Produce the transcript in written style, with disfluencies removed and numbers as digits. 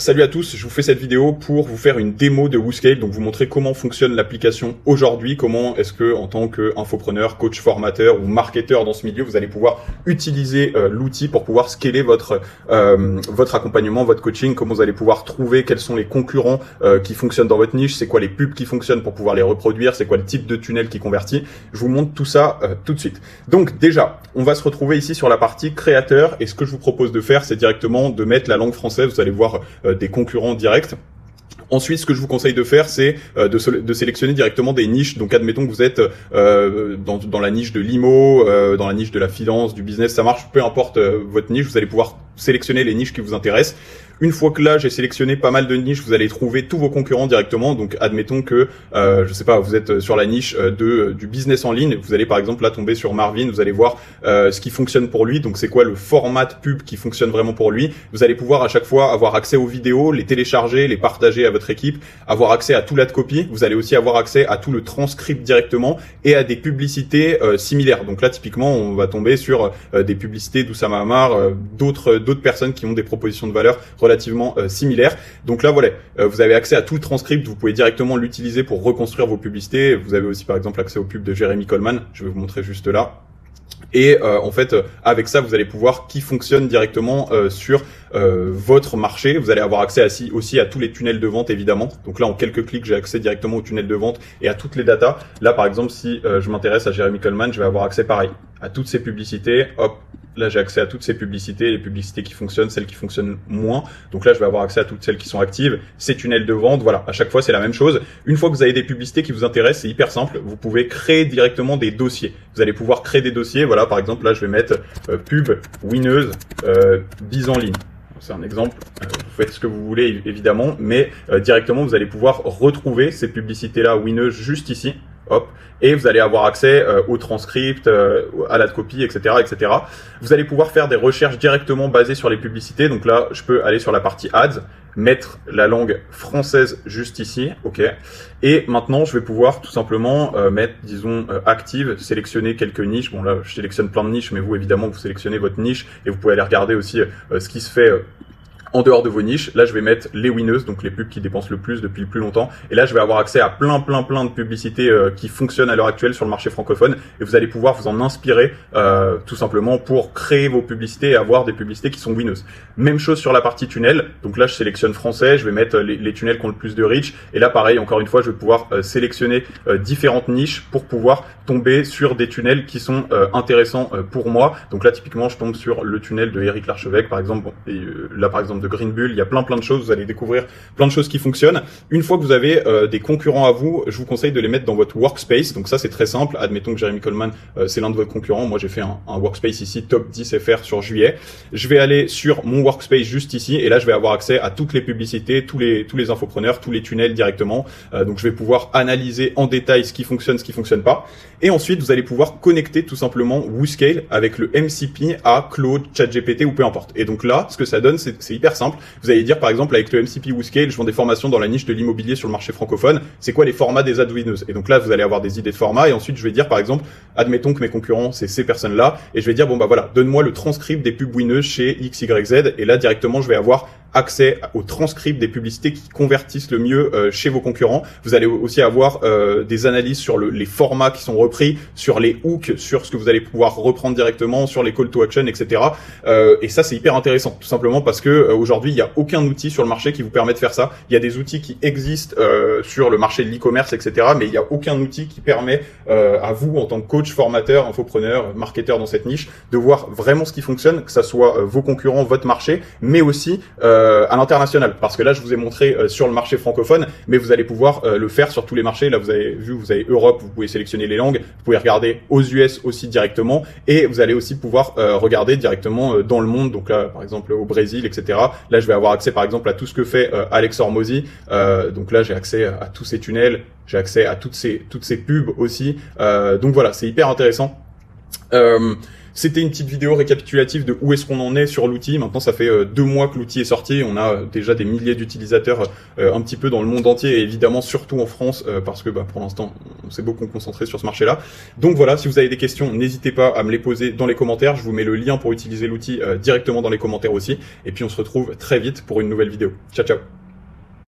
Salut à tous, je vous fais cette vidéo pour vous faire une démo de WooScale, donc vous montrer comment fonctionne l'application aujourd'hui, comment est-ce que en tant qu'infopreneur, coach formateur ou marketeur dans ce milieu, vous allez pouvoir utiliser l'outil pour pouvoir scaler votre accompagnement, votre coaching, comment vous allez pouvoir trouver quels sont les concurrents qui fonctionnent dans votre niche, c'est quoi les pubs qui fonctionnent pour pouvoir les reproduire, c'est quoi le type de tunnel qui convertit. Je vous montre tout ça tout de suite. Donc déjà, on va se retrouver ici sur la partie créateur et ce que je vous propose de faire, c'est directement de mettre la langue française, vous allez voir des concurrents directs. Ensuite, ce que je vous conseille de faire, c'est de sélectionner directement des niches. Donc, admettons que vous êtes dans la niche de l'IMO, dans la niche de la finance, du business, ça marche, peu importe votre niche, vous allez pouvoir sélectionner les niches qui vous intéressent. Une fois que là, j'ai sélectionné pas mal de niches, vous allez trouver tous vos concurrents directement. Donc, admettons que, je sais pas, vous êtes sur la niche du business en ligne. Vous allez par exemple là tomber sur Marvin. Vous allez voir ce qui fonctionne pour lui. Donc, c'est quoi le format de pub qui fonctionne vraiment pour lui. Vous allez pouvoir à chaque fois avoir accès aux vidéos, les télécharger, les partager à votre équipe, avoir accès à tout l'ad-copy. Vous allez aussi avoir accès à tout le transcript directement et à des publicités similaires. Donc là, typiquement, on va tomber sur des publicités d'Oussama Ammar, d'autres personnes qui ont des propositions de valeur relativement similaires. Donc là, voilà, vous avez accès à tout le transcript, vous pouvez directement l'utiliser pour reconstruire vos publicités. Vous avez aussi par exemple accès aux pubs de Jeremy Coleman, je vais vous montrer juste là. Et en fait, avec ça, vous allez pouvoir qui fonctionne directement sur votre marché. Vous allez avoir accès aussi à tous les tunnels de vente, évidemment. Donc là, en quelques clics, j'ai accès directement aux tunnels de vente et à toutes les datas. Là, par exemple, si je m'intéresse à Jeremy Coleman, je vais avoir accès pareil à toutes ces publicités. Hop, là, j'ai accès à toutes ces publicités, les publicités qui fonctionnent, celles qui fonctionnent moins. Donc là, je vais avoir accès à toutes celles qui sont actives, ces tunnels de vente. Voilà, à chaque fois, c'est la même chose. Une fois que vous avez des publicités qui vous intéressent, c'est hyper simple. Vous pouvez créer directement des dossiers. Vous allez pouvoir créer des dossiers. Voilà, par exemple, là, je vais mettre pub winneuse bise en ligne. C'est un exemple, vous faites ce que vous voulez évidemment, mais directement vous allez pouvoir retrouver ces publicités-là winneuses juste ici, hop, et vous allez avoir accès au transcript, à l'ad-copy, etc., etc. Vous allez pouvoir faire des recherches directement basées sur les publicités, donc là je peux aller sur la partie ads, mettre la langue française juste ici, ok, et maintenant je vais pouvoir tout simplement mettre, disons, active, sélectionner quelques niches. Bon là je sélectionne plein de niches, mais vous évidemment vous sélectionnez votre niche et vous pouvez aller regarder aussi ce qui se fait en dehors de vos niches. Là, je vais mettre les winneuses, donc les pubs qui dépensent le plus depuis le plus longtemps. Et là, je vais avoir accès à plein de publicités qui fonctionnent à l'heure actuelle sur le marché francophone. Et vous allez pouvoir vous en inspirer tout simplement pour créer vos publicités et avoir des publicités qui sont winneuses. Même chose sur la partie tunnel. Donc là, je sélectionne français. Je vais mettre les tunnels qui ont le plus de reach. Et là, pareil, encore une fois, je vais pouvoir sélectionner différentes niches pour pouvoir tomber sur des tunnels qui sont intéressants pour moi. Donc là, typiquement, je tombe sur le tunnel de Eric Larchevêque, par exemple. Bon, et là, par exemple, de Green Bull, il y a plein de choses, vous allez découvrir plein de choses qui fonctionnent. Une fois que vous avez des concurrents à vous, je vous conseille de les mettre dans votre workspace. Donc ça, c'est très simple. Admettons que Jeremy Coleman, c'est l'un de vos concurrents. Moi, j'ai fait un workspace ici, top 10 FR sur juillet. Je vais aller sur mon workspace juste ici et là, je vais avoir accès à toutes les publicités, tous les infopreneurs, tous les tunnels directement. Donc, je vais pouvoir analyser en détail ce qui fonctionne pas. Et ensuite, vous allez pouvoir connecter tout simplement WooScale avec le MCP à Claude, ChatGPT ou peu importe. Et donc là, ce que ça donne, c'est hyper simple. Vous allez dire, par exemple, avec le MCP WooScale, je vends des formations dans la niche de l'immobilier sur le marché francophone. C'est quoi les formats des ads winneuses? Et donc là, vous allez avoir des idées de formats. Et ensuite, je vais dire, par exemple, admettons que mes concurrents, c'est ces personnes-là. Et je vais dire, bon, bah voilà, donne-moi le transcript des pubs winneuses chez XYZ. Et là, directement, je vais avoir accès au transcript des publicités qui convertissent le mieux chez vos concurrents. Vous allez aussi avoir des analyses sur les formats qui sont repris, sur les hooks, sur ce que vous allez pouvoir reprendre directement, sur les call to action, etc. Et ça, c'est hyper intéressant, tout simplement parce que aujourd'hui, il n'y a aucun outil sur le marché qui vous permet de faire ça. Il y a des outils qui existent sur le marché de l'e-commerce, etc. Mais il n'y a aucun outil qui permet à vous, en tant que coach, formateur, infopreneur, marketeur dans cette niche, de voir vraiment ce qui fonctionne, que ça soit vos concurrents, votre marché, mais aussi à l'international, parce que là je vous ai montré sur le marché francophone, mais vous allez pouvoir le faire sur tous les marchés. Là vous avez vu, vous avez Europe, vous pouvez sélectionner les langues, vous pouvez regarder aux US aussi directement, et vous allez aussi pouvoir regarder directement dans le monde, donc là par exemple au Brésil, etc. Là je vais avoir accès par exemple à tout ce que fait Alex Hormozy, donc là j'ai accès à tous ces tunnels, j'ai accès à toutes ces pubs aussi, donc voilà, c'est hyper intéressant. C'était une petite vidéo récapitulative de où est-ce qu'on en est sur l'outil. Maintenant, ça fait 2 mois que l'outil est sorti. On a déjà des milliers d'utilisateurs un petit peu dans le monde entier et évidemment surtout en France parce que pour l'instant, on s'est beaucoup concentré sur ce marché-là. Donc voilà, si vous avez des questions, n'hésitez pas à me les poser dans les commentaires. Je vous mets le lien pour utiliser l'outil directement dans les commentaires aussi. Et puis on se retrouve très vite pour une nouvelle vidéo. Ciao, ciao.